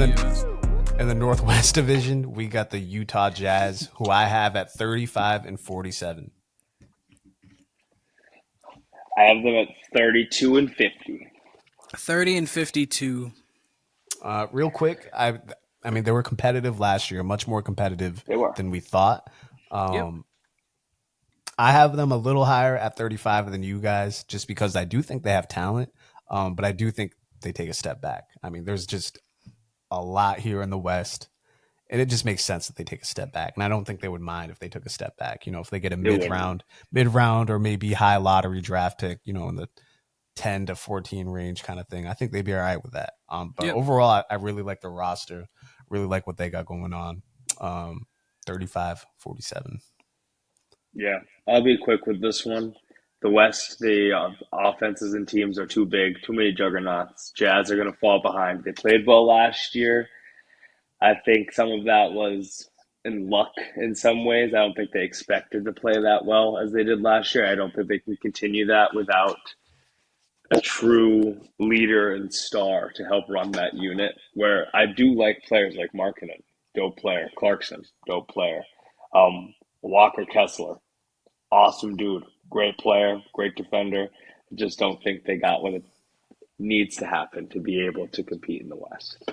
in in the the U.S. In the Northwest Division, we got the Utah Jazz, who I have at 35-47. I have them at 32-50. 30-52. Real quick, I mean they were competitive last year, much more competitive They were. than we thought. Yep. I have them a little higher at 35 than you guys, just because I do think they have talent, but I do think they take a step back. I mean, there's just a lot here in the West. And it just makes sense that they take a step back. And I don't think they would mind if they took a step back. You know, if they get a mid-round or maybe high lottery draft pick, you know, in the 10 to 14 range kind of thing, I think they'd be all right with that. But overall, I really like the roster, really like what they got going on. 35-47. Yeah, I'll be quick with this one. The West, the offenses and teams are too big, too many juggernauts. Jazz are going to fall behind. They played well last year. I think some of that was in luck in some ways. I don't think they expected to play that well as they did last year. I don't think they can continue that without a true leader and star to help run that unit. Where I do like players like Markkanen, dope player. Clarkson, dope player. Walker Kessler, awesome dude. Great player, great defender. Just don't think they got what it needs to happen to be able to compete in the West.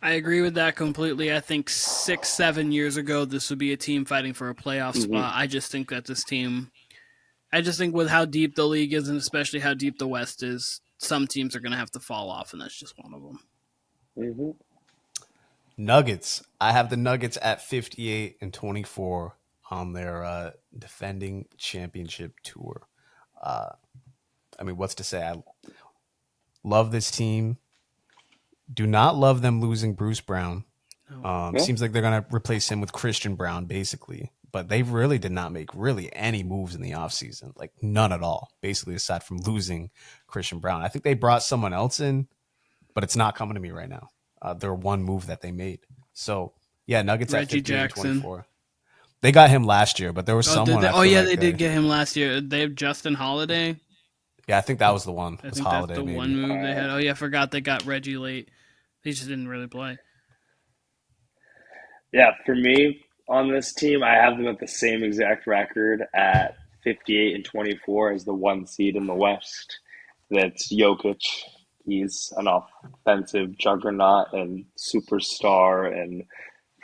I agree with that completely. I think 6-7 years ago, this would be a team fighting for a playoff spot. I just think that this team, I just think with how deep the league is, and especially how deep the West is, some teams are going to have to fall off, and that's just one of them. Nuggets. I have the Nuggets at 58-24 on their defending championship tour. I mean, what's to say? I love this team. Do not love them losing Bruce Brown. Seems like they're going to replace him with Christian Brown, basically. But they really did not make really any moves in the offseason. Like, none at all, basically, aside from losing Christian Brown. I think they brought someone else in, but it's not coming to me right now. Their one move that they made. So, yeah, Nuggets Reggie at 58-24. Jackson. They got him last year, but there was someone. They did get him last year. They have Justin Holiday. Yeah, I think that was the one. I think Holiday, that's the one move they had. Oh, yeah, I forgot they got Reggie late. He just didn't really play. Yeah, for me, on this team, I have them at the same exact record at 58-24 as the one seed in the West. That's Jokic. He's an offensive juggernaut and superstar and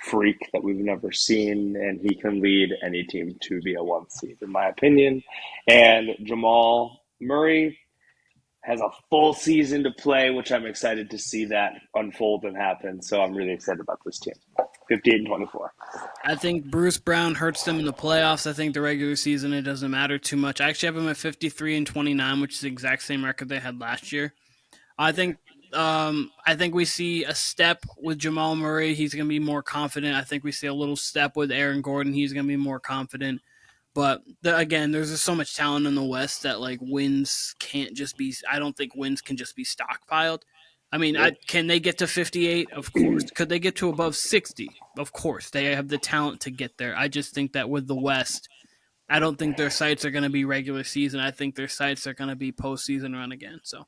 freak that we've never seen, and he can lead any team to be a one seed, in my opinion. And Jamal Murray has a full season to play, which I'm excited to see that unfold and happen. So I'm really excited about this team. 58-24. I think Bruce Brown hurts them in the playoffs. I think the regular season, it doesn't matter too much. I actually have them at 53-29, which is the exact same record they had last year. I think we see a step with Jamal Murray. He's going to be more confident. I think we see a little step with Aaron Gordon. He's going to be more confident. But again, there's just so much talent in the West that like wins can't just be. I don't think wins can just be stockpiled. I mean, can they get to 58? Of course. Could they get to above 60? Of course. They have the talent to get there. I just think that with the West, I don't think their sights are going to be regular season. I think their sights are going to be postseason run again. So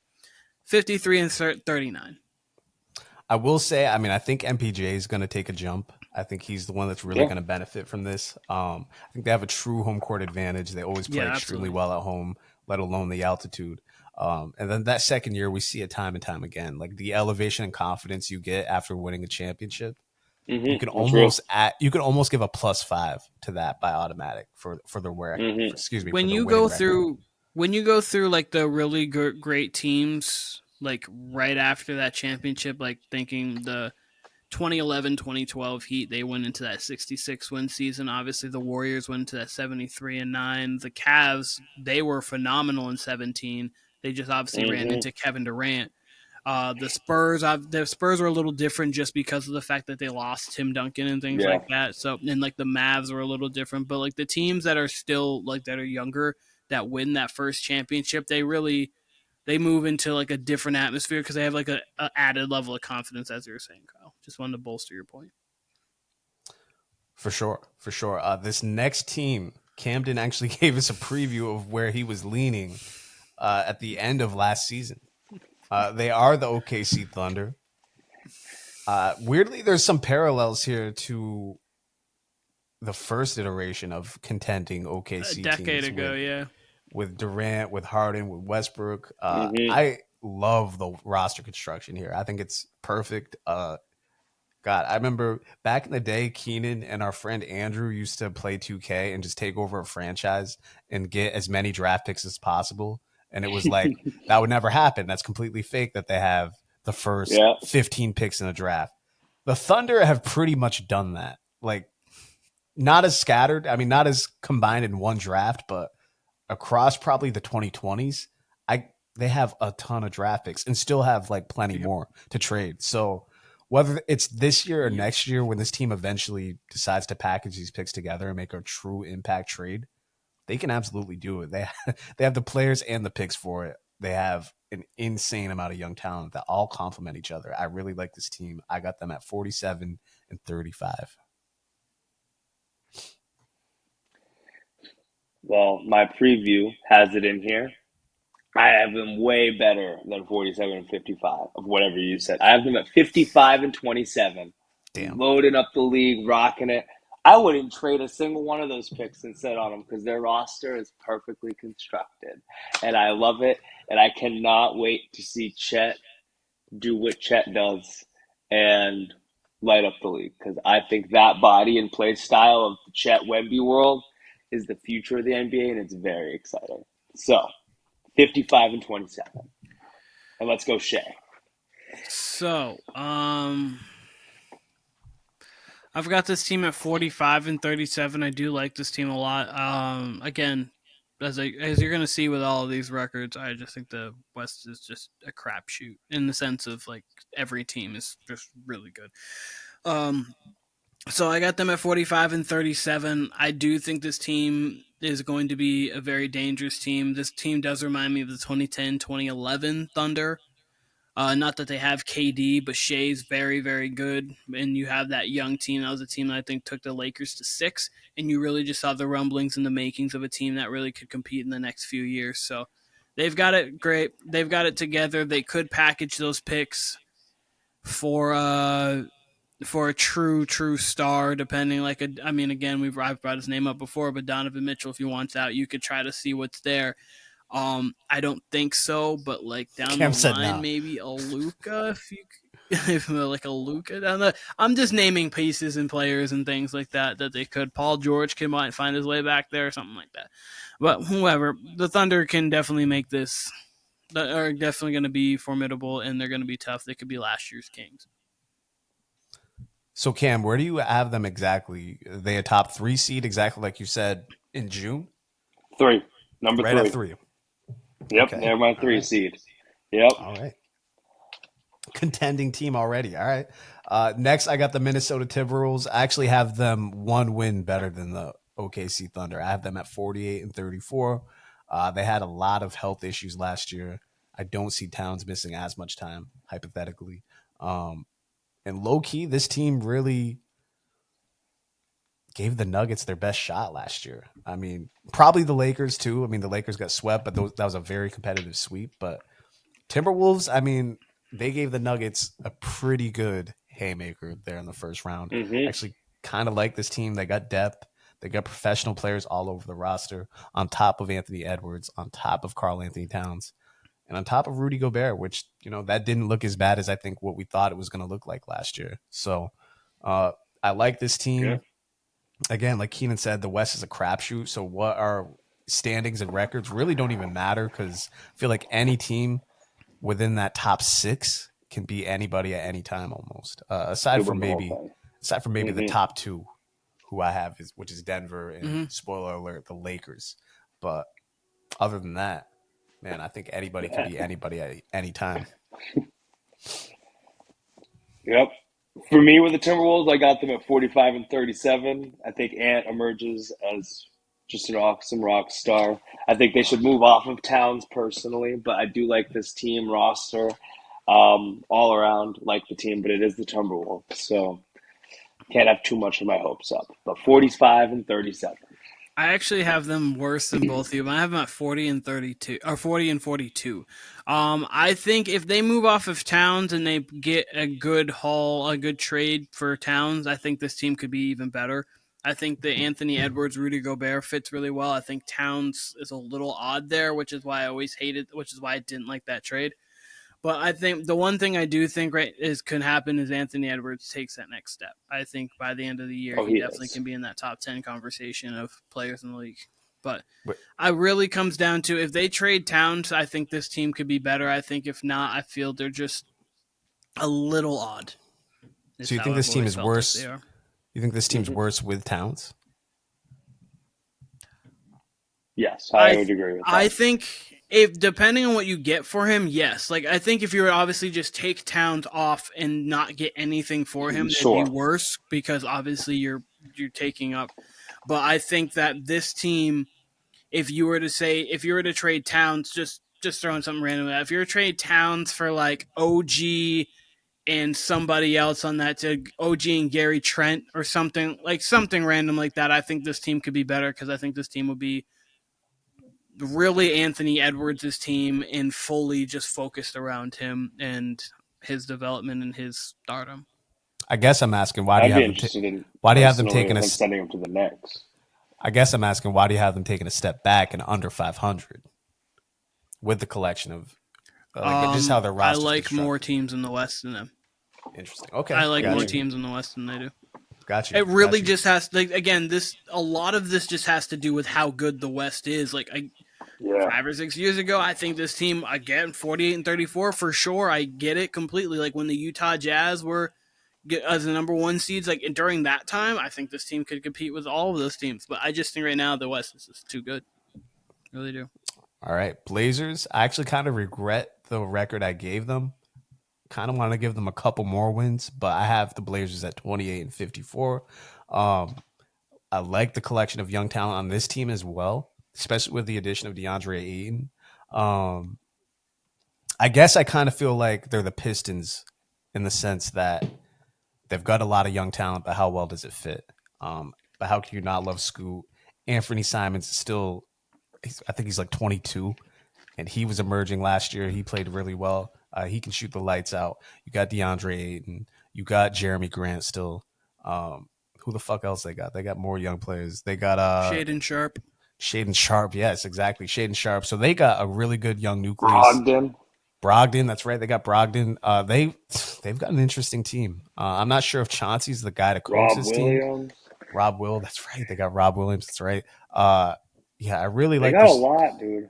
53-39. I will say, I mean, I think MPJ is going to take a jump. I think he's the one that's really going to benefit from this. I think they have a true home court advantage. They always play extremely well at home, let alone the altitude. And then that second year, we see it time and time again. Like the elevation and confidence you get after winning a championship, you can almost give a +5 to that by automatic for the work. Excuse me. When you go through like the really great teams, like right after that championship, like thinking the 2011-2012 Heat, they went into that 66-win season. Obviously, the Warriors went into that 73-9. The Cavs, they were phenomenal in 17. They just obviously ran into Kevin Durant. The Spurs were a little different just because of the fact that they lost Tim Duncan and things like that. So, and like the Mavs were a little different, but like the teams that are still like that are younger that win that first championship, they move into like a different atmosphere because they have like a added level of confidence, as you were saying, Kyle. Just wanted to bolster your point. For sure. This next team, Kamden actually gave us a preview of where he was leaning at the end of last season. They are the OKC Thunder. Weirdly, there's some parallels here to the first iteration of contending A OKC decade teams ago, with yeah. Durant, with Harden, with Westbrook. Hmm. I love the roster construction here. I think it's perfect. God, I remember back in the day, Keenan and our friend Andrew used to play 2K and just take over a franchise and get as many draft picks as possible. And it was like, that would never happen. That's completely fake that they have the first Yeah. 15 picks in a draft. The Thunder have pretty much done that. Like, not as scattered. I mean, not as combined in one draft, but across probably the 2020s, I they have a ton of draft picks and still have like plenty Yep. more to trade. So whether it's this year or Yep. next year when this team eventually decides to package these picks together and make a true impact trade, they can absolutely do it. They have the players and the picks for it. They have an insane amount of young talent that all complement each other. I really like this team. I got them at 47 and 35. Well, my preview has it in here. I have them way better than 47 and 55 of whatever you said. I have them at 55 and 27, Damn. loading up the league, rocking it. I wouldn't trade a single one of those picks and sit on them because their roster is perfectly constructed. And I love it. And I cannot wait to see Chet do what Chet does and light up the league because I think that body and play style of the Chet Wemby world is the future of the NBA and it's very exciting. So, 55 and 27. And let's go Shea. So, I've got this team at 45 and 37. I do like this team a lot. Again, as you're gonna see with all of these records, I just think the West is just a crapshoot in the sense of like every team is just really good. Um, so I got them at 45 and 37. I do think this team is going to be a very dangerous team. This team does remind me of the 2010-2011 Thunder. Not that they have KD, but Shea's very, very good. And you have that young team. That was a team that I think took the Lakers to 6. And you really just saw the rumblings and the makings of a team that really could compete in the next few years. So they've got it great. They've got it together. They could package those picks for a true star, depending I mean, again, I've brought his name up before, but Donovan Mitchell, if you want out, you could try to see what's there. I don't think so, but like down Cam the said line, nah. maybe a Luca. If you if like a Luca down the, I'm just naming pieces and players and things like that they could. Paul George might find his way back there or something like that. But whoever, the Thunder can definitely make this. Are definitely going to be formidable and they're going to be tough. They could be last year's Kings. So Cam, where do you have them exactly? Are they a top 3 seed exactly like you said in June? 3. Number Right at 3. 3. Yep, Okay. they're my All 3 right. seed. Yep. All right. Contending team already. All right. Next, I got the Minnesota Timberwolves. I actually have them one win better than the OKC Thunder. I have them at 48 and 34. They had a lot of health issues last year. I don't see Towns missing as much time, hypothetically. And low key, this team really gave the Nuggets their best shot last year. I mean, probably the Lakers too. I mean, the Lakers got swept, but that was a very competitive sweep. But Timberwolves, I mean, they gave the Nuggets a pretty good haymaker there in the first round. Mm-hmm. Actually, kind of like this team. They got depth. They got professional players all over the roster, on top of Anthony Edwards, on top of Karl Anthony Towns, and on top of Rudy Gobert, which, that didn't look as bad as I think what we thought it was going to look like last year. So I like this Yeah. team. Again, like Keenan said, the West is a crapshoot. So what our standings and records really don't even matter because I feel like any team within that top 6 can beat anybody at any time almost. Could win the whole thing. Aside from maybe the Mm-hmm. top 2 who I have which is Denver and, Mm-hmm. spoiler alert, the Lakers. But other than that, man, I think anybody can beat anybody at any time. Yep. For me, with the Timberwolves, I got them at 45 and 37. I think Ant emerges as just an awesome rock star. I think they should move off of Towns personally, but I do like this team roster all around, like the team, but it is the Timberwolves. So can't have too much of my hopes up. But 45 and 37. I actually have them worse than both of you. I have them at 40 and 32, or 40 and 42. I think if they move off of Towns and they get a good haul, a good trade for Towns, I think this team could be even better. I think the Anthony Edwards, Rudy Gobert fits really well. I think Towns is a little odd there, which is why I always hated, which is why I didn't like that trade. But I think the one thing I do think could happen is Anthony Edwards takes that next step. I think by the end of the year, Oh, he he definitely is. can be in that top 10 conversation of players in the league. But But, I really comes down to if they trade Towns, I think this team could be better. I think if not, I feel they're just a little odd. so Is you how think I've this team always is felt like they worse? are. You think this team's Hmm. worse with Towns? Yes, I I would agree with I that. think if depending on what you get for him, yes. Like I think if you would obviously just take Towns off and not get anything for him, it'd be Sure. worse because obviously you're taking up. But I think that this team, if you were to trade Towns, just throwing something random out, if you were to trade Towns for like OG and somebody else on that to OG and Gary Trent or something random like that, I think this team could be better because I think this team would be really Anthony Edwards' team and fully just focused around him and his development and his stardom. I guess I'm asking why do you I'd be have them? interested in Why do you have them personally taking in a? him sending him to the Knicks. I guess I'm asking why do you have them taking a step back and under 500 with the collection of just how their I roster's like more constructed. teams in the West than them. Interesting. Okay, I like more got you. Mm. teams in the West than they do. Got you. It Got really you. just has like again this a lot of this just has to do with how good the West is. Like 5 or 6 years ago, I think this team again 48 and 34 for sure. I get it completely. Like when the Utah Jazz were as the number one seeds, like during that time, I think this team could compete with all of those teams. But I just think right now the West is just too good. I really do. All right, Blazers. I actually kind of regret the record I gave them. Kind of want to give them a couple more wins, but I have the Blazers at 28 and 54. Um, I like the collection of young talent on this team as well, especially with the addition of DeAndre Ayton. Um, I guess I kind of feel like they're the Pistons in the sense that they've got a lot of young talent, but how well does it fit? But how can you not love Scoot? Anthony Simons is still, I think he's like 22, and he was emerging last year. He played really well. He can shoot the lights out. You got DeAndre Ayton. You got Jeremy Grant still. Who the fuck else they got? They got more young players. They got Shaden Sharp. Shaden Sharp. Yes, exactly. Shaden Sharp. So they got a really good young nucleus. Brogdon. Brogdon, that's right. They got Brogdon. They've got an interesting team. I'm not sure if Chauncey's the guy to coach Rob this team. Williams. Rob Will, that's right. They got Rob Williams, that's right. Yeah, I really They like got a this. lot, dude.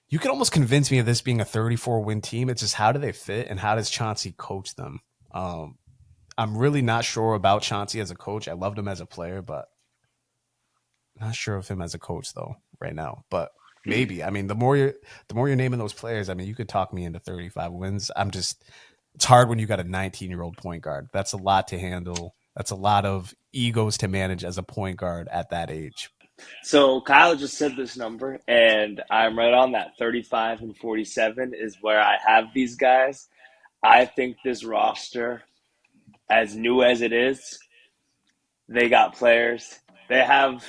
You can almost convince me of this being a 34-win team. It's just how do they fit and how does Chauncey coach them? I'm really not sure about Chauncey as a coach. I loved him as a player, but not sure of him as a coach though right now. But maybe. I mean, the more you're naming those players, I mean, you could talk me into 35 wins. It's hard when you got a 19-year-old point guard. That's a lot to handle. That's a lot of egos to manage as a point guard at that age. So Kyle just said this number, and I'm right on that. 35 and 47 is where I have these guys. I think this roster, as new as it is, they got players. They have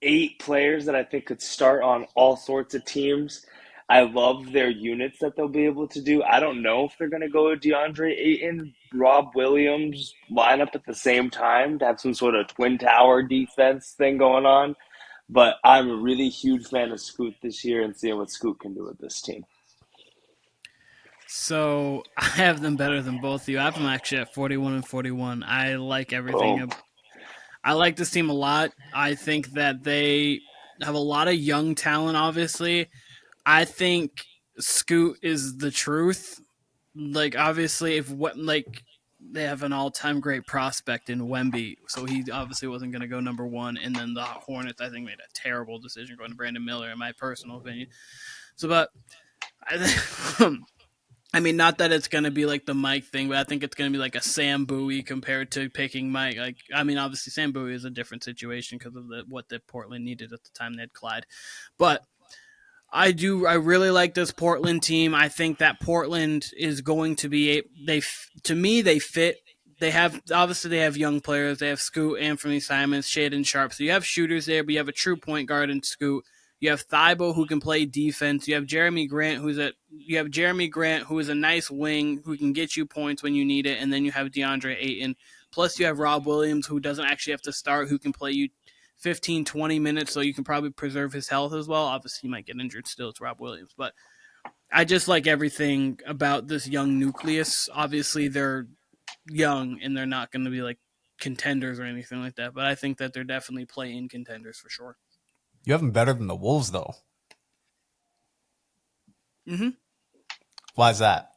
8 players that I think could start on all sorts of teams. I love their units that they'll be able to do. I don't know if they're going to go DeAndre Ayton, Rob Williams lineup at the same time to have some sort of twin tower defense thing going on. But I'm a really huge fan of Scoot this year and seeing what Scoot can do with this team. So I have them better than both of you. I have them actually at 41 and 41. I like everything. Boom. I like this team a lot. I think that they have a lot of young talent, obviously. I think Scoot is the truth. Like, obviously, they have an all-time great prospect in Wemby, so he obviously wasn't going to go number one. And then the Hornets, I think, made a terrible decision going to Brandon Miller, in my personal opinion. So, but I mean, not that it's going to be like the Mike thing, but I think it's going to be like a Sam Bowie compared to picking Mike. Like, I mean, obviously Sam Bowie is a different situation because of what the Portland needed at the time they had Clyde. But I really like this Portland team. I think that Portland is going to be to me they fit they have young players. They have Scoot, Anthony Simons, Shaden Sharp. So you have shooters there, but you have a true point guard in Scoot. You have Thibault who can play defense. You have Jeremy Grant who is a nice wing who can get you points when you need it, and then you have DeAndre Ayton. Plus you have Rob Williams who doesn't actually have to start, who can play you 15, 20 minutes, so you can probably preserve his health as well. Obviously he might get injured still, it's Rob Williams, but I just like everything about this young nucleus. Obviously they're young and they're not going to be like contenders or anything like that, but I think that they're definitely play-in contenders for sure. You have them better than the Wolves, though. Mm-hmm. Why is that?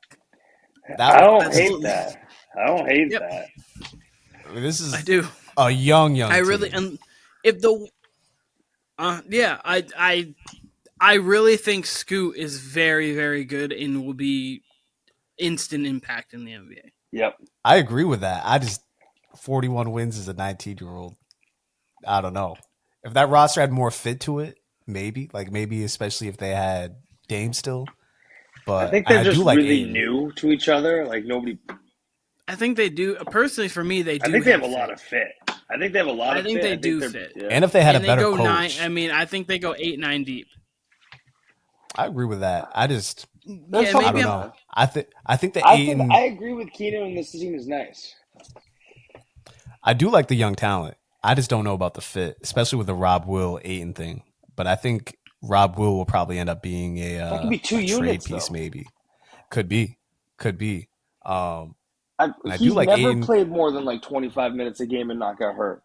I don't hate that. I mean, this is I do. a young I really, team. and if the, I really think Scoot is very, very good and will be instant impact in the NBA. Yep. I agree with that. 41 wins as a 19-year-old. I don't know. If that roster had more fit to it, maybe especially if they had Dame still. But I think they're just really Ayton. new to each other. Like nobody. I think they do. Personally, for me, they do. I think they have a lot of fit. I think they have a lot of fit. I think they do fit. Yeah. And if they had a better go coach. 9, I mean, I think they go 8-9 deep. I agree with that. I don't know. I think Ayton. I agree with Keenan, and this team is nice. I do like the young talent. I just don't know about the fit, especially with the Rob Will Ayton thing. But I think Rob will probably end up being that could be two units, trade piece, though. maybe. Could be. He's like never Ayton. played more than like 25 minutes a game and not got hurt.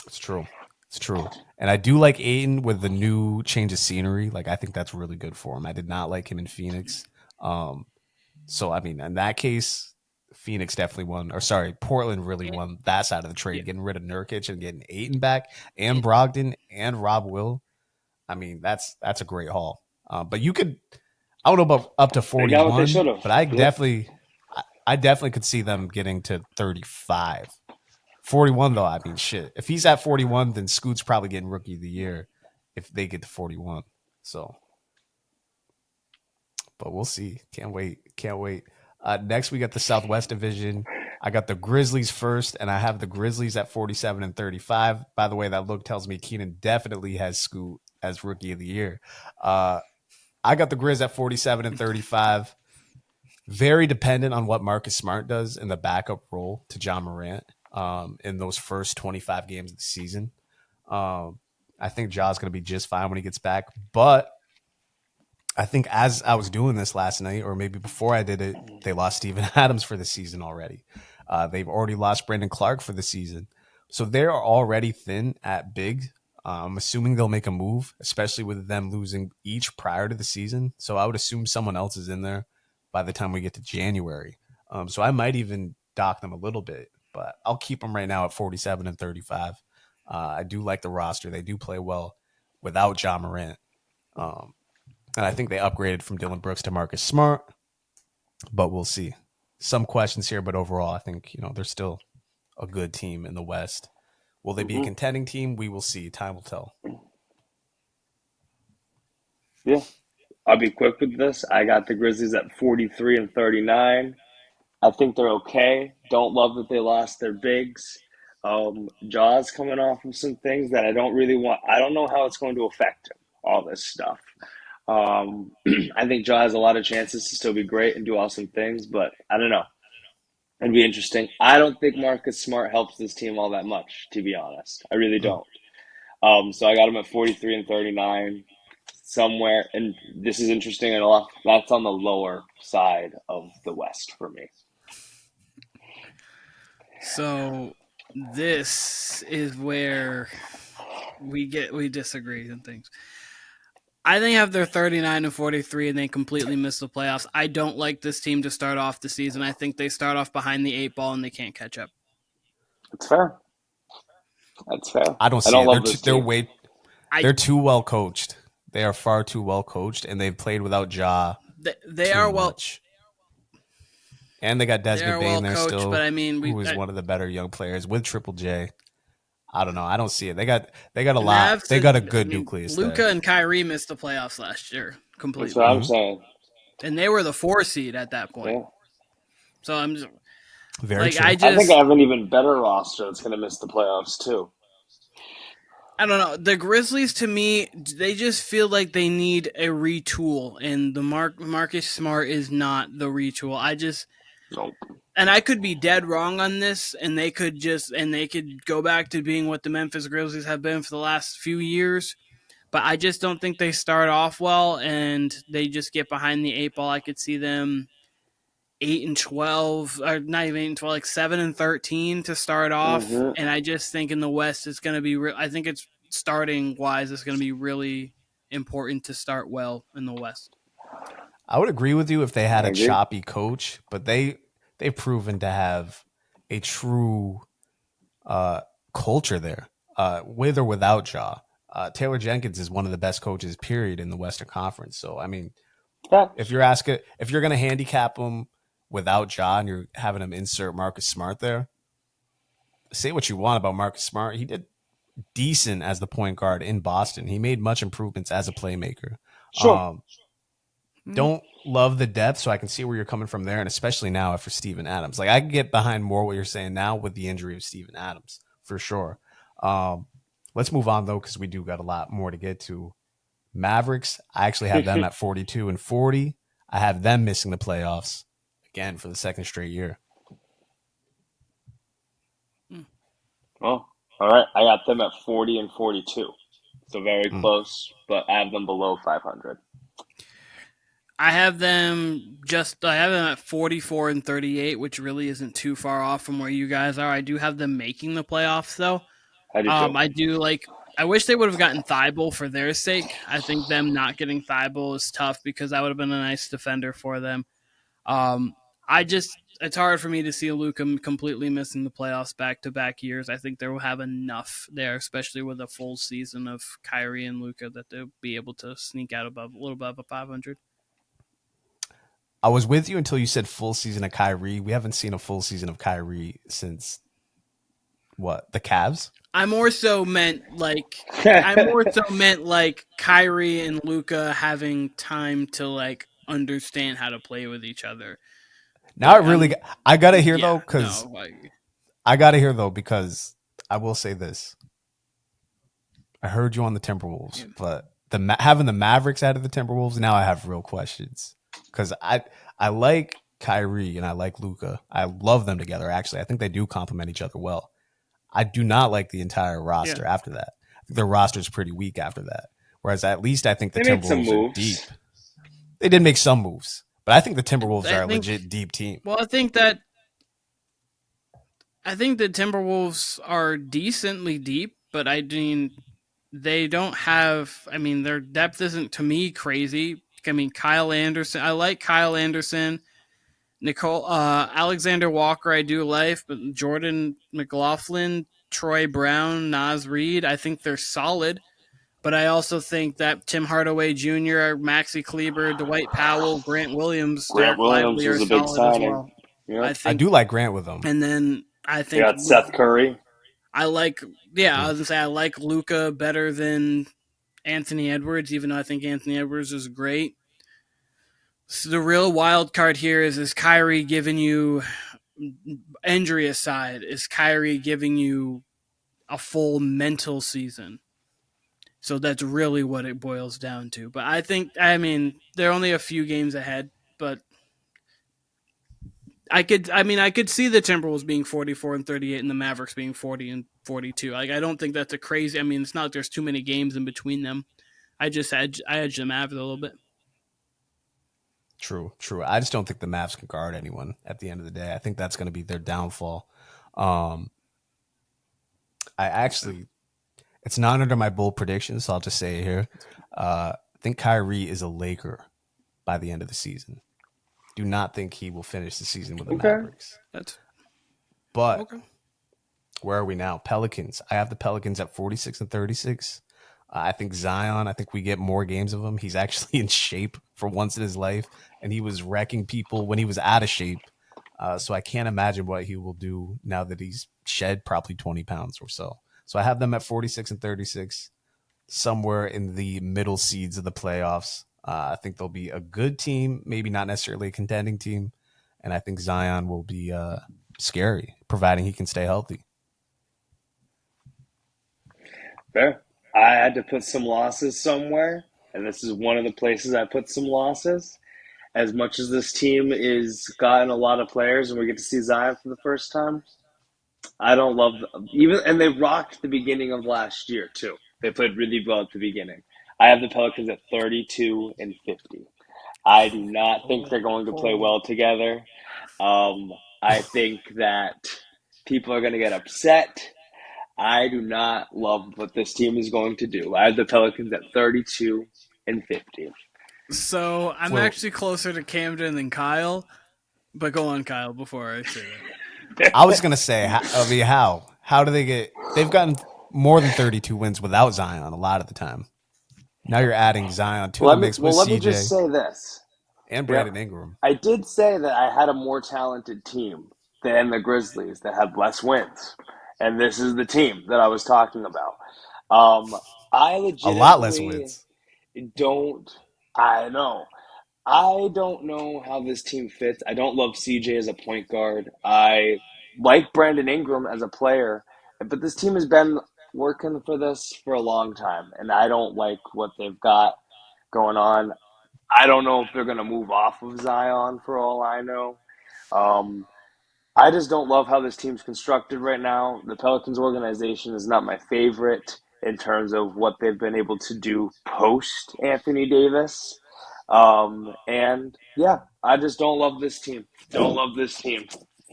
It's true. And I do like Ayton with the new change of scenery. Like I think that's really good for him. I did not like him in Phoenix. So I mean, in that case, Phoenix definitely won. Or sorry, Portland really won that side of the trade, getting rid of Nurkic and getting Ayton back and Brogdon and Rob Will. I mean, that's a great haul. But you could, I don't know about up to 41, but I definitely could see them getting to 35. 41 though, I mean, shit. If he's at 41, then Scoot's probably getting Rookie of the Year if they get to 41. So, but we'll see. Can't wait. Next, we got the Southwest Division. I got the Grizzlies first, and I have the Grizzlies at 47 and 35. By the way, that look tells me Keenan definitely has Scoot as Rookie of the Year. I got the Grizz at 47 and 35. Very dependent on what Marcus Smart does in the backup role to John Morant in those first 25 games of the season. I think Ja's going to be just fine when he gets back, but I think as I was doing this last night, or maybe before I did it, they lost Steven Adams for the season already. They've already lost Brandon Clark for the season. So they're already thin at big. I'm assuming they'll make a move, especially with them losing each prior to the season. So I would assume someone else is in there by the time we get to January. So I might even dock them a little bit, but I'll keep them right now at 47 and 35. I do like the roster. They do play well without John Morant. And I think they upgraded from Dylan Brooks to Marcus Smart, but we'll see. Some questions here, but overall, I think they're still a good team in the West. Will they be a contending team? We will see. Time will tell. Yeah, I'll be quick with this. I got the Grizzlies at 43 and 39. I think they're okay. Don't love that they lost their bigs. Ja's coming off of some things that I don't really want. I don't know how it's going to affect him, all this stuff. I think Ja has a lot of chances to still be great and do awesome things, but I don't know. It'd be interesting. I don't think Marcus Smart helps this team all that much, to be honest. I really don't. So I got him at 43 and 39 somewhere, and this is interesting and a lot. That's on the lower side of the West for me. So this is where we disagree and things. I think have their 39 and 43 and they completely miss the playoffs. I don't like this team to start off the season. I think they start off behind the 8 ball and they can't catch up. That's fair. I don't see it. They're too well coached. They are far too well coached, and they've played without Ja. They are well. Much. And they got Desmond Bane there coached, still, but I mean, who is one of the better young players with Triple J. I don't know. I don't see it. They got a lot. They got a good nucleus. Luka and Kyrie missed the playoffs last year completely. That's what I'm saying. And they were the 4 seed at that point. Yeah. So Very Like true. I think I have an even better roster that's going to miss the playoffs too. I don't know. The Grizzlies, to me, they just feel like they need a retool, and the Marcus Smart is not the retool. Nope. And I could be dead wrong on this, and they could go back to being what the Memphis Grizzlies have been for the last few years. But I just don't think they start off well, and they just get behind the eight ball. I could see them 8-12, or not even 8-12, like 7-13 to start off. Mm-hmm. And I just think in the West, it's going to be. I think it's starting wise. It's going to be really important to start well in the West. I would agree with you if they had I a agree. choppy coach, but they've proven to have a true culture there, with or without Ja. Taylor Jenkins is one of the best coaches, period, in the Western Conference. So, I mean, if you're going to handicap him without Ja and you're having him insert Marcus Smart there, say what you want about Marcus Smart. He did decent as the point guard in Boston. He made much improvements as a playmaker. Sure. Don't love the depth, so I can see where you're coming from there, and especially now after Steven Adams. Like, I can get behind more what you're saying now with the injury of Steven Adams, for sure. Let's move on, though, because we do got a lot more to get to. Mavericks, I actually have them at 42-40. I have them missing the playoffs again for the second straight year. Oh, all right. I got them at 40-42. So very close, but I have them below 500. I have them at 44-38, which really isn't too far off from where you guys are. I do have them making the playoffs, though. I do too. I do I wish they would have gotten Thibault for their sake. I think them not getting Thibault is tough because that would have been a nice defender for them. It's hard for me to see Luka completely missing the playoffs back-to-back years. I think they will have enough there, especially with a full season of Kyrie and Luka, that they'll be able to sneak out a little above a 500. I was with you until you said full season of Kyrie. We haven't seen a full season of Kyrie since what? The Cavs? I more so meant Kyrie and Luka having time to understand how to play with each other. Now I gotta hear though, because no, I gotta hear though, because I will say this. I heard you on the Timberwolves, but having the Mavericks out of the Timberwolves, now I have real questions. Because I like Kyrie and I like Luka. I love them together, actually. I think they do complement each other well. I do not like the entire roster after that. I think their roster is pretty weak after that. Whereas at least I think the Timberwolves are deep. They did make some moves. But I think the Timberwolves are a legit deep team. Well, I think the Timberwolves are decently deep, but I mean, they don't have. I mean, their depth isn't, to me, crazy. I mean, Kyle Anderson. I like Kyle Anderson. Alexander Walker, I do like, but Jordan McLaughlin, Troy Brown, Naz Reid, I think they're solid. But I also think that Tim Hardaway Jr., Maxi Kleber, Dwight Powell, Grant Williams, Derek Lively are is a big solid signing. as well. Yep. I do like Grant with them. And then I think you got Seth Curry. I was gonna say I like Luka better than Anthony Edwards, even though I think Anthony Edwards is great. So the real wild card here is Kyrie giving you, injury aside, is Kyrie giving you a full mental season? So that's really what it boils down to. But I mean, they're only a few games ahead, but I could see the Timberwolves being 44-38 and the Mavericks being 40-42. I don't think that's a crazy. I mean, it's not like there's too many games in between them. I edge the Mavs a little bit. True. I just don't think the Mavs can guard anyone at the end of the day. I think that's going to be their downfall. It's not under my bold prediction, so I'll just say it here. I think Kyrie is a Laker by the end of the season. Do not think he will finish the season with the Mavericks. Where are we now? Pelicans. I have the Pelicans at 46-36. I think Zion, I think we get more games of him. He's actually in shape for once in his life, and he was wrecking people when he was out of shape. So I can't imagine what he will do now that he's shed probably 20 pounds or so. So I have them at 46-36, somewhere in the middle seeds of the playoffs. I think they'll be a good team, maybe not necessarily a contending team. And I think Zion will be scary, providing he can stay healthy. Fair. I had to put some losses somewhere, and this is one of the places I put some losses. As much as this team is gotten a lot of players, and we get to see Zion for the first time, I don't love even, and they rocked the beginning of last year too. They played really well at the beginning. I have the Pelicans at 32-50. I do not think they're going to play well together. I think that people are going to get upset. I do not love what this team is going to do. I have the Pelicans at 32-50. So I'm Well, actually closer to Kamden than Kyle. But go on, Kyle, before I say I was gonna say, how do they get? They've gotten more than 32 wins without Zion a lot of the time. Now you're adding Zion to the mix with Let me just CJ say this. and Yep. Brandon Ingram. I did say that I had a more talented team than the Grizzlies that had less wins. And this is the team that I was talking about. I A lot less legitimately wins. don't, I know. I don't know how this team fits. I don't love CJ as a point guard. I like Brandon Ingram as a player, but this team has been working for this for a long time, and I don't like what they've got going on. I don't know if they're going to move off of Zion for all I know. Um, I just don't love how this team's constructed right now. The Pelicans organization is not my favorite in terms of what they've been able to do post Anthony Davis. And yeah, I just don't love this team. Don't love this team.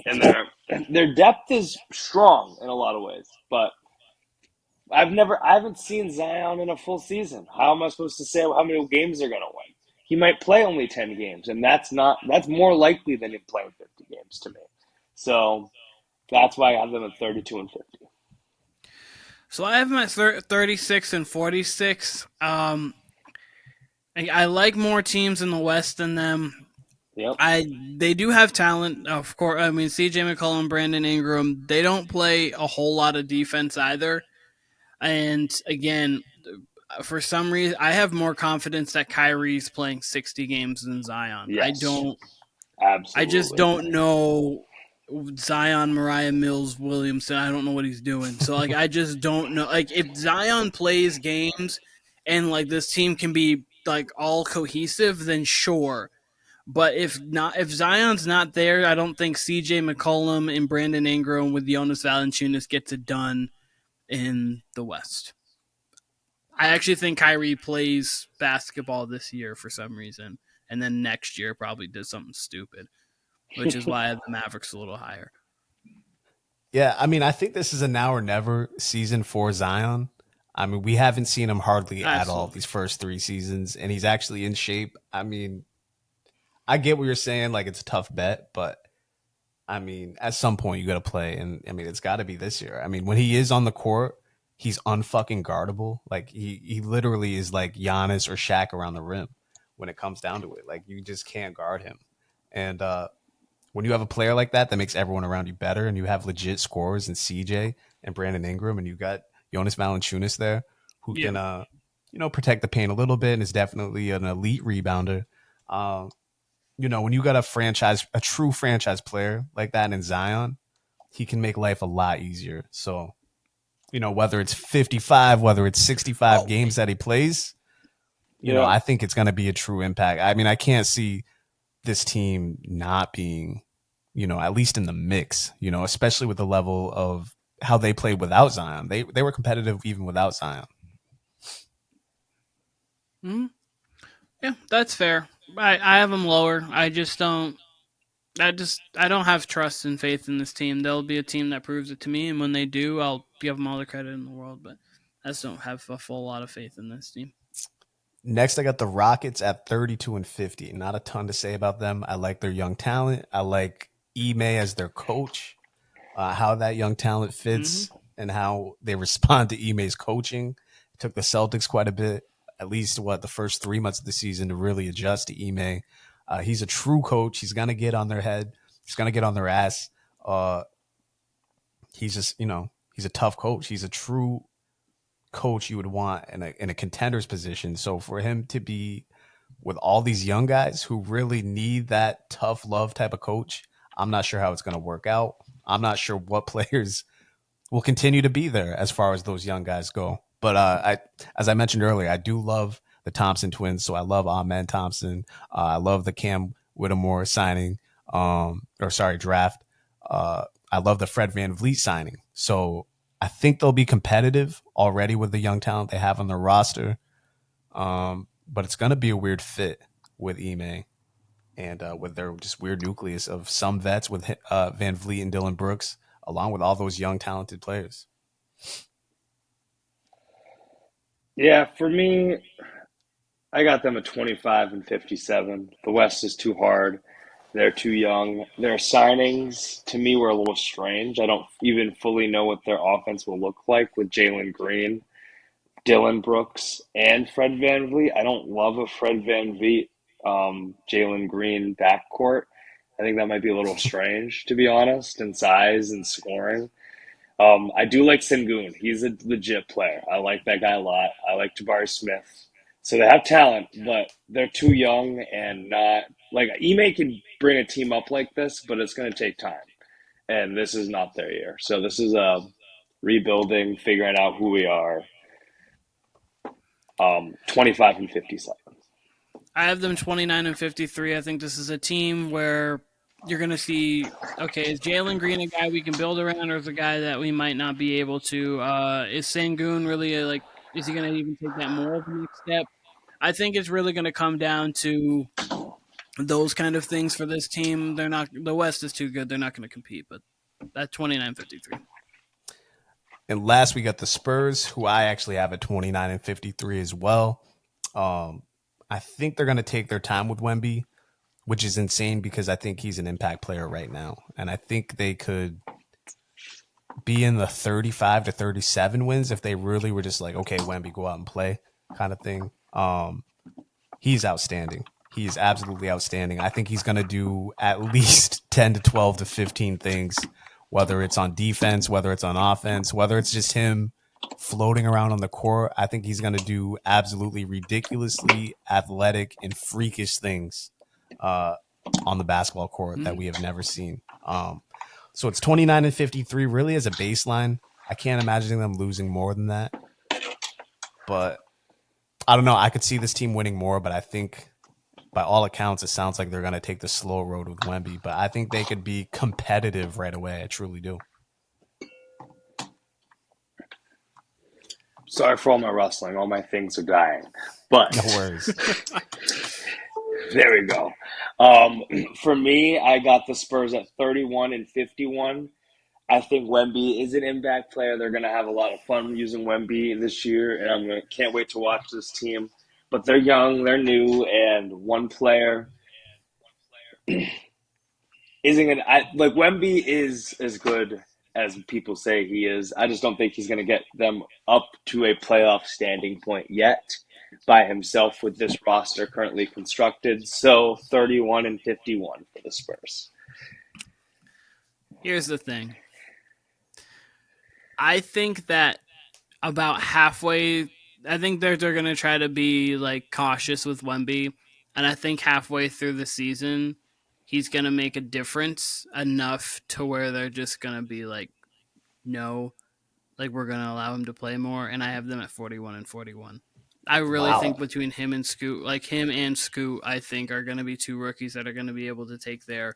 And their depth is strong in a lot of ways, but I haven't seen Zion in a full season. How am I supposed to say how many games they're going to win? He might play only 10 games, and that's more likely than him playing 50 games to me. So that's why I have them at 32-50. So I have them at 36-46. I like more teams in the West than them. Yep. They do have talent, of course. I mean, CJ McCollum, Brandon Ingram. They don't play a whole lot of defense either. And again, for some reason, I have more confidence that Kyrie's playing 60 games than Zion. Yes. I just Absolutely. don't know Zion, Mariah Mills, Williamson. I don't know what he's doing. So like, I just don't know. Like, if Zion plays games and like this team can be like all cohesive, then sure. But if Zion's not there, I don't think CJ McCollum and Brandon Ingram with Jonas Valanciunas gets it done in the West. I actually think Kyrie plays basketball this year for some reason, and then next year probably does something stupid, which is why the Mavericks a little higher. Yeah, I mean, I think this is a now or never season for Zion. I mean, we haven't seen him hardly at all these first 3 seasons, and he's actually in shape. I mean, I get what you're saying, like it's a tough bet, but I mean, at some point you got to play, and I mean, it's got to be this year. I mean, when he is on the court, he's unfucking guardable. Like he literally is like Giannis or Shaq around the rim when it comes down to it. Like you just can't guard him, and when you have a player like that makes everyone around you better, and you have legit scorers in CJ and Brandon Ingram, and you got Jonas Valanciunas there who can protect the paint a little bit and is definitely an elite rebounder. When you got a true franchise player like that in Zion, he can make life a lot easier. So, whether it's 55, whether it's 65 games that he plays, I think it's going to be a true impact. I mean, I can't see this team not being, at least in the mix, especially with the level of how they played without Zion. They were competitive even without Zion. Mm-hmm. Yeah, that's fair. I have them lower. I don't have trust and faith in this team. There'll be a team that proves it to me, and when they do, I'll give them all the credit in the world. But I just don't have a full lot of faith in this team. Next, I got the Rockets at 32-50. Not a ton to say about them. I like their young talent. I like Ime as their coach. How that young talent fits and how they respond to Ime's coaching. It took the Celtics quite a bit, at least the first 3 months of the season to really adjust to Ime. He's a true coach. He's going to get on their head. He's going to get on their ass. He's just, he's a tough coach. He's a true coach you would want in a contender's position. So for him to be with all these young guys who really need that tough love type of coach, I'm not sure how it's going to work out. I'm not sure what players will continue to be there as far as those young guys go. But as I mentioned earlier, I do love the Thompson twins. So I love Ahmed Thompson. I love the Cam Whittemore signing, draft. I love the Fred VanVleet signing. So I think they'll be competitive already with the young talent they have on their roster. But it's going to be a weird fit with Ime and with their just weird nucleus of some vets with Van Vliet and Dylan Brooks, along with all those young, talented players. Yeah, for me, I got them at 25 and 57. The West is too hard. They're too young. Their signings to me were a little strange. I don't even fully know what their offense will look like with Jalen Green, Dylan Brooks, and Fred VanVleet. I don't love a Fred VanVleet, Jalen Green backcourt. I think that might be a little strange, to be honest, in size and scoring. I do like Sengun. He's a legit player. I like that guy a lot. I like Jabari Smith. So they have talent, but they're too young and not like Ime can bring a team up like this, but it's going to take time. And this is not their year. So this is rebuilding, figuring out who we are. 25 and 57. I have them 29 and 53. I think this is a team where you're going to see, okay, is Jalen Green a guy we can build around, or is a guy that we might not be able to? Is Sengun really is he going to even take that more of the next step? I think it's really going to come down to those kind of things for this team. The West is too good. They're not going to compete, but that 29-53. And last, we got the Spurs, who I actually have at 29 and 53 as well. I think they're going to take their time with Wemby, which is insane because I think he's an impact player right now. And I think they could be in the 35 to 37 wins if they really were just like, okay, Wemby, go out and play kind of thing. He's outstanding. He is absolutely outstanding. I think he's going to do at least 10 to 12 to 15 things, whether it's on defense, whether it's on offense, whether it's just him floating around on the court. I think he's going to do absolutely ridiculously athletic and freakish things on the basketball court that we have never seen. So it's 29 and 53 really as a baseline. I can't imagine them losing more than that. But I don't know. I could see this team winning more, but I think by all accounts, it sounds like they're going to take the slow road with Wemby. But I think they could be competitive right away. I truly do. Sorry for all my rustling. All my things are dying. But No worries. there we go. For me, I got the Spurs at 31 and 51. I think Wemby is an impact player. They're going to have a lot of fun using Wemby this year, and can't wait to watch this team. But they're young, they're new, and one player isn't going to – like Wemby is as good as people say he is. I just don't think he's going to get them up to a playoff standing point yet by himself with this roster currently constructed. So 31 and 51 for the Spurs. Here's the thing. I think that about halfway, I think they're going to try to be like cautious with Wemby, and I think halfway through the season, he's going to make a difference enough to where they're just going to be like, no, like we're going to allow him to play more, and I have them at 41 and 41. I really think between him and Scoot, I think are going to be two rookies that are going to be able to take their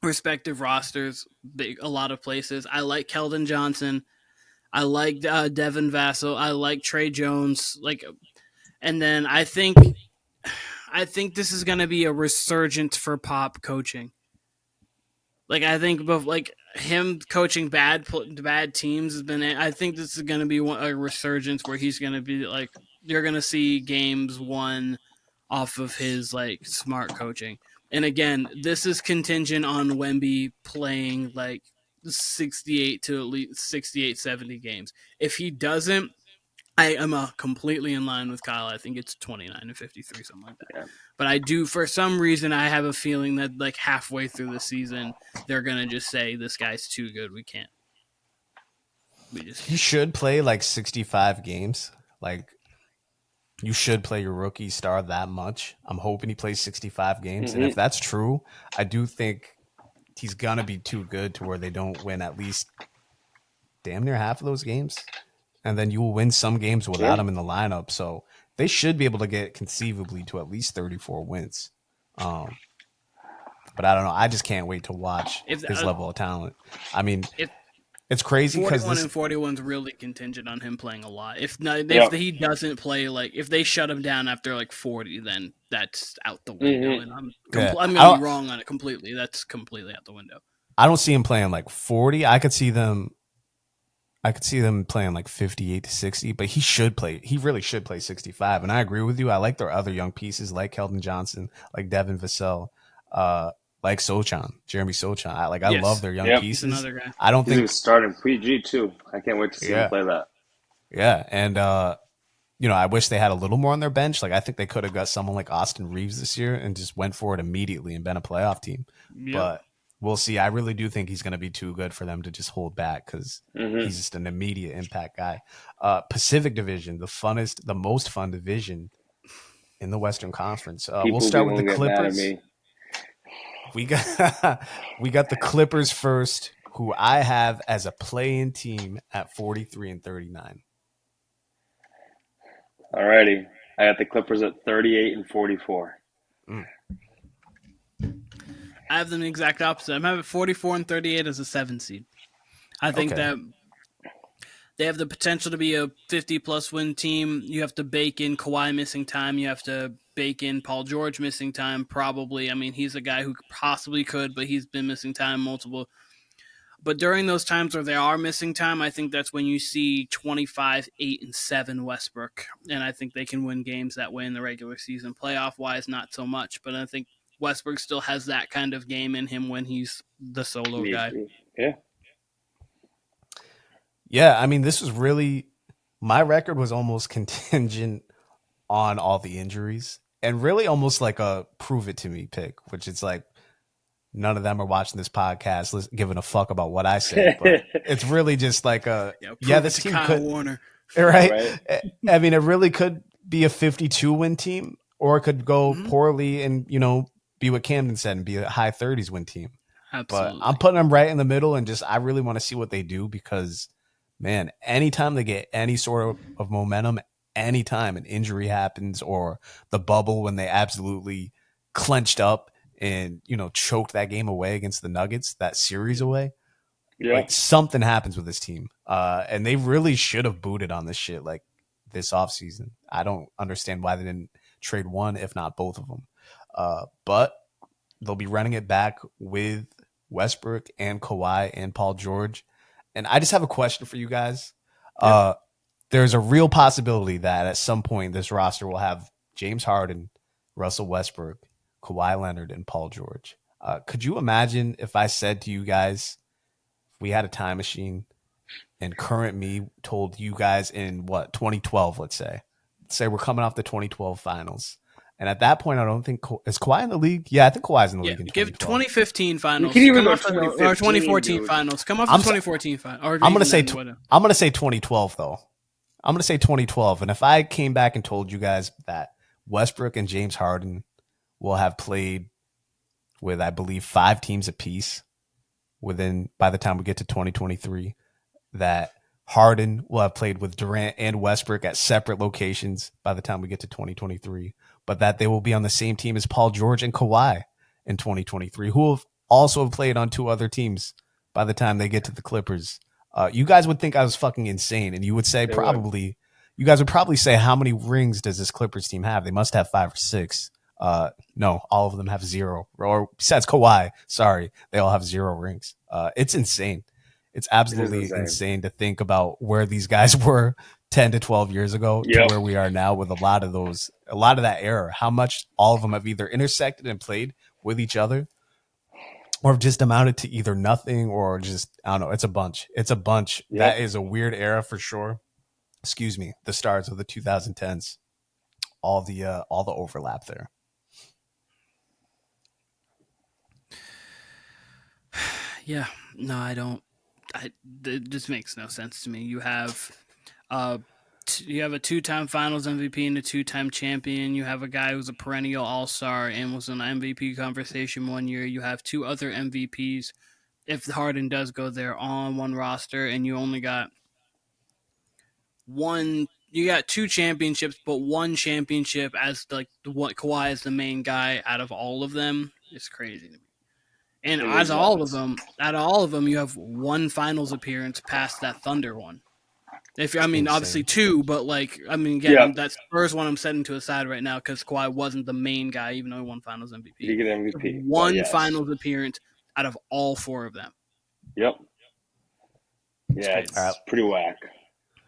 respective rosters a lot of places. I like Keldon Johnson. I like Devin Vassell. I like Trey Jones. And then I think this is going to be a resurgence for Pop coaching. I think him coaching bad teams has been. I think this is going to be a resurgence where he's going to be like, you're going to see games won off of his smart coaching. And again, this is contingent on Wemby playing 68 to at least 68, 70 games. If he doesn't, I am completely in line with Kyle. I think it's 29 and 53, something like that. Yeah. But I do, for some reason, I have a feeling that halfway through the season, they're going to just say, this guy's too good. We can't. He should play 65 games. You should play your rookie star that much. I'm hoping he plays 65 games. Mm-hmm. And if that's true, I do think he's gonna be too good to where they don't win at least damn near half of those games, and then you will win some games without him in the lineup. So they should be able to get conceivably to at least 34 wins. But I don't know. I just can't wait to watch his level of talent. I mean, it's crazy because 41 and 41 is really contingent on him playing a lot. If he doesn't play, like if they shut him down after like 40, then that's out the window. And I'm gonna be wrong on it completely. That's completely out the window. I don't see him playing like 40. I could see them playing like 58 to 60, but he really should play 65. And I agree with you. I like their other young pieces like Keldon Johnson, like Devin Vassell, like Jeremy Sochan. I love their young pieces. He's another guy. I don't think he's starting PG too. I can't wait to see him play that. Yeah, and I wish they had a little more on their bench. Like I think they could have got someone like Austin Reeves this year and just went for it immediately and been a playoff team. Yep. But we'll see. I really do think he's going to be too good for them to just hold back because he's just an immediate impact guy. Pacific Division, the most fun division in the Western Conference. We'll start with the Clippers. We got the Clippers first, who I have as a play-in team at 43 and 39. Alrighty, I got the Clippers at 38 and 44. I have them the exact opposite. I'm having 44 and 38 as a 7 seed. I think that they have the potential to be a 50-plus win team. You have to bake in Kawhi missing time. You have to bake in Paul George missing time, probably. I mean, he's a guy who possibly could, but he's been missing time multiple. But during those times where they are missing time, I think that's when you see 25, 8, and 7 Westbrook. And I think they can win games that way in the regular season. Playoff-wise, not so much. But I think Westbrook still has that kind of game in him when he's the solo guy. Yeah, I mean, this was really – my record was almost contingent on all the injuries and really almost like a prove-it-to-me pick, which is like none of them are watching this podcast giving a fuck about what I say. But it's really just like this team Kyle could – Warner. Right? I mean, it really could be a 52-win team or it could go poorly and, be what Kamden said and be a high 30s win team. Absolutely. But I'm putting them right in the middle and I really want to see what they do because – man, anytime they get any sort of momentum, anytime an injury happens or the bubble when they absolutely clenched up and, choked that game away against the Nuggets, that series away, like something happens with this team. And they really should have booted on this shit like this offseason. I don't understand why they didn't trade one, if not both of them. But they'll be running it back with Westbrook and Kawhi and Paul George. And I just have a question for you guys. There's a real possibility that at some point this roster will have James Harden, Russell Westbrook, Kawhi Leonard, and Paul George. Could you imagine if I said to you guys, if we had a time machine and current me told you guys in 2012, let's say we're coming off the 2012 finals. And at that point, I don't think is Kawhi in the league. Yeah, I think Kawhi's in the league. In give 2015 finals. You can even go or 2014 dude. finals. Come off the 2014 finals. I'm gonna say 2012 though. I'm gonna say 2012. And if I came back and told you guys that Westbrook and James Harden will have played with, I believe, 5 teams apiece by the time we get to 2023, that Harden will have played with Durant and Westbrook at separate locations by the time we get to 2023. But that they will be on the same team as Paul George and Kawhi in 2023, who will also have played on 2 other teams by the time they get to the Clippers. You guys would think I was fucking insane, and you would say you guys would probably say, how many rings does this Clippers team have? They must have 5 or 6. No, all of them have 0. Or besides Kawhi, sorry, they all have 0 rings. It's insane. It's absolutely insane to think about where these guys were 10 to 12 years ago to where we are now with a lot of that era, how much all of them have either intersected and played with each other or have just amounted to either nothing or just, I don't know. It's a bunch. Yep. That is a weird era for sure. Excuse me. The stars of the 2010s, all the overlap there. Yeah, no, I don't. It just makes no sense to me. You have a two-time Finals MVP and a two-time champion. You have a guy who's a perennial All-Star and was in the MVP conversation one year. You have two other MVPs, if Harden does go there, on one roster, and you only got one. You got two championships, but one championship as like what Kawhi is the main guy out of all of them. It's crazy to me. And It out is of all of them, you have one Finals appearance past that Thunder one. Insane. Obviously two, but again, Yeah. that Spurs one I'm setting to a side right now because Kawhi wasn't the main guy, even though he won Finals MVP. He get MVP. One yes. Finals appearance out of all four of them. Yep. Yeah, it's pretty whack.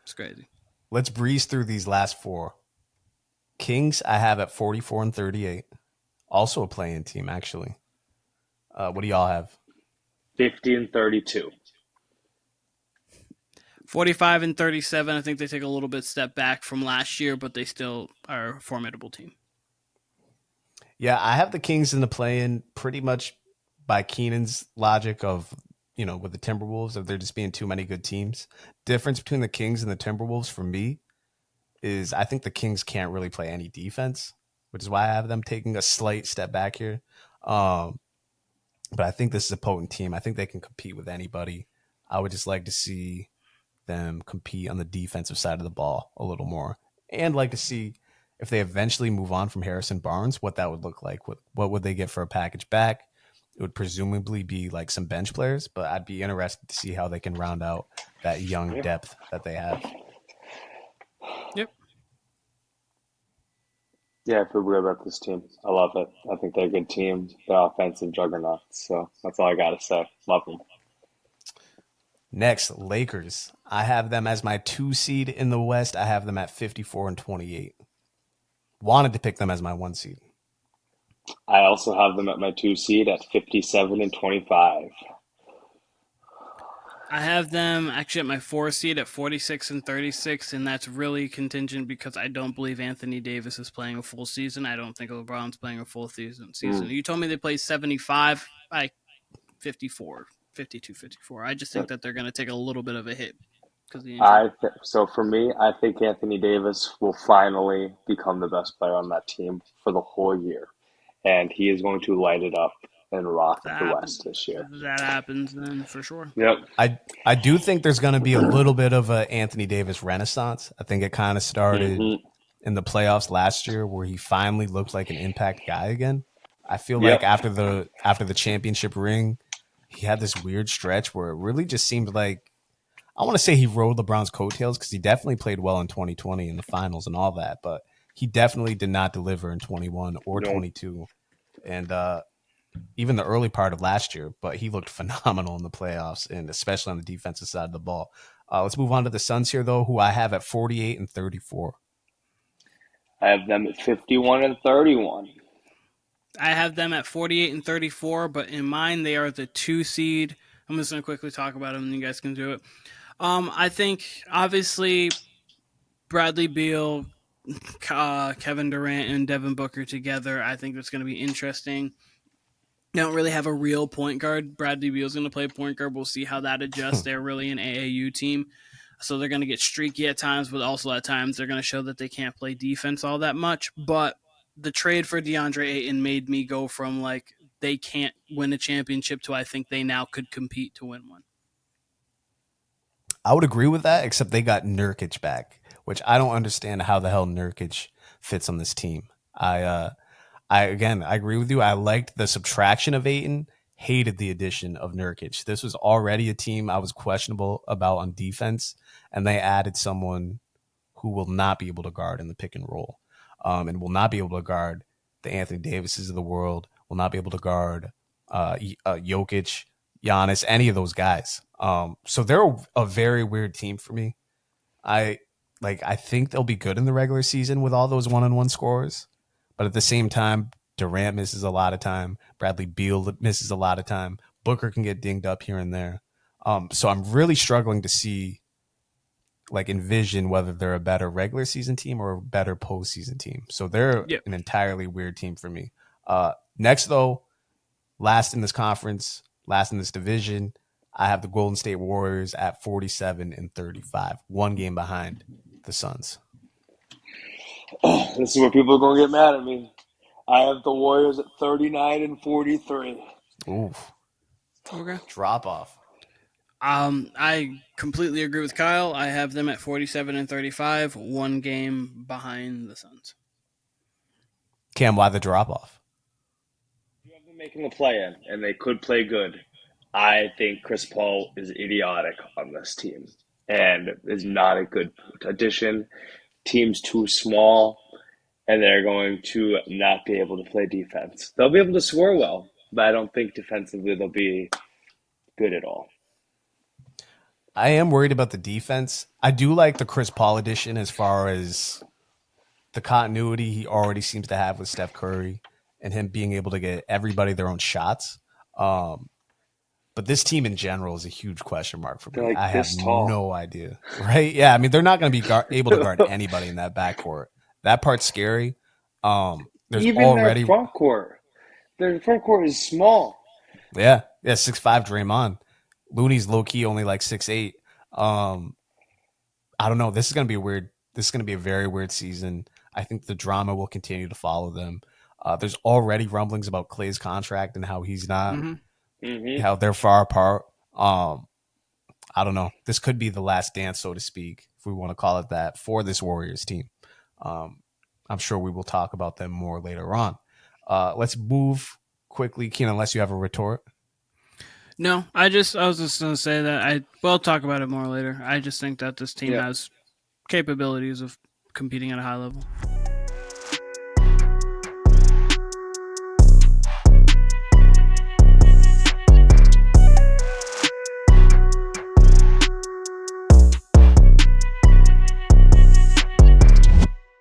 It's crazy. Let's breeze through these last four. Kings, I have at 44 and 38. Also a play-in team, actually. What do y'all have? 50 and 32. 45 and 37. I think they take a little bit step back from last year, but they still are a formidable team. Yeah, I have the Kings in the play-in pretty much by Keenan's logic of, with the Timberwolves, of there just being too many good teams. Difference between the Kings and the Timberwolves for me is I think the Kings can't really play any defense, which is why I have them taking a slight step back here. But I think this is a potent team. I think they can compete with anybody. I would just like to see them compete on the defensive side of the ball a little more, and like to see if they eventually move on from Harrison Barnes, what that would look like. What would they get for a package back? It would presumably be like some bench players, but I'd be interested to see how they can round out that young depth that they have. Yep. Yeah, I feel good about this team. I love it. I think they're a good team. They're offensive juggernauts. So that's all I got to say. Love them. Next, Lakers. I have them as my 2 seed in the West. I have them at 54 and 28. Wanted to pick them as my 1 seed. I also have them at my 2 seed at 57 and 25. I have them actually at my 4 seed at 46 and 36, and that's really contingent because I don't believe Anthony Davis is playing a full season. I don't think LeBron's playing a full season. You told me they play 75 by 54, 52, 54. I just think that they're going to take a little bit of a hit because the injury. So for me, I think Anthony Davis will finally become the best player on that team for the whole year. And he is going to light it up and rock the West this year. If that happens, then for sure. Yep. I do think there's going to be a little bit of an Anthony Davis renaissance. I think it kind of started in the playoffs last year where he finally looked like an impact guy again. I feel like after the championship ring, he had this weird stretch where it really just seemed like, I want to say he rode LeBron's coattails because he definitely played well in 2020 in the finals and all that, but he definitely did not deliver in 21 or 22. And even the early part of last year, but he looked phenomenal in the playoffs and especially on the defensive side of the ball. Let's move on to the Suns here, though, who I have at 48 and 34. I have them at 51 and 31. I have them at 48 and 34, but in mine, they are the 2 seed. I'm just going to quickly talk about them and you guys can do it. I think, obviously, Bradley Beal, Kevin Durant, and Devin Booker together, I think that's going to be interesting. They don't really have a real point guard. Bradley Beal's going to play point guard. We'll see how that adjusts. They're really an AAU team, so they're going to get streaky at times, but also at times they're going to show that they can't play defense all that much. But the trade for DeAndre Ayton made me go from like they can't win a championship to I think they now could compete to win one. I would agree with that, except they got Nurkic back, which I don't understand how the hell Nurkic fits on this team. I agree with you. I liked the subtraction of Ayton, hated the addition of Nurkic. This was already a team I was questionable about on defense, and they added someone who will not be able to guard in the pick and roll, and will not be able to guard the Anthony Davises of the world, will not be able to guard Jokic, Giannis, any of those guys. So they're a very weird team for me. I think they'll be good in the regular season with all those one-on-one scorers. But at the same time, Durant misses a lot of time. Bradley Beal misses a lot of time. Booker can get dinged up here and there. So I'm really struggling to envision whether they're a better regular season team or a better postseason team. So they're an entirely weird team for me. Next, though, last in this conference, last in this division, I have the Golden State Warriors at 47 and 35, one game behind the Suns. Oh, this is where people are going to get mad at me. I have the Warriors at 39-43. Oof. Okay. Drop off. I completely agree with Kyle. I have them at 47-35, 1 game behind the Suns. Cam, why the drop off? You have them making the play-in, and they could play good. I think Chris Paul is idiotic on this team and is not a good addition. Team's too small, and they're going to not be able to play defense. They'll be able to score well, but I don't think defensively they'll be good at all. I am worried about the defense. I do like the Chris Paul addition as far as the continuity he already seems to have with Steph Curry and him being able to get everybody their own shots. But this team in general is a huge question mark for me. They're like I have this tall. no idea. Right? Yeah, I mean, they're not going to be able to guard anybody in that backcourt. That part's scary. There's Even already their front court. Their front court is small. Yeah, 6'5" Draymond. Looney's low key only like 6'8". I don't know. This is gonna be weird. This is gonna be a very weird season. I think the drama will continue to follow them. There's already rumblings about Clay's contract and how he's not, how they're far apart. I don't know. This could be the last dance, so to speak, if we want to call it that, for this Warriors team. I'm sure we will talk about them more later on. Let's move quickly, Keenan, unless you have a retort. No, I was just going to say that we'll talk about it more later. I just think that this team has capabilities of competing at a high level.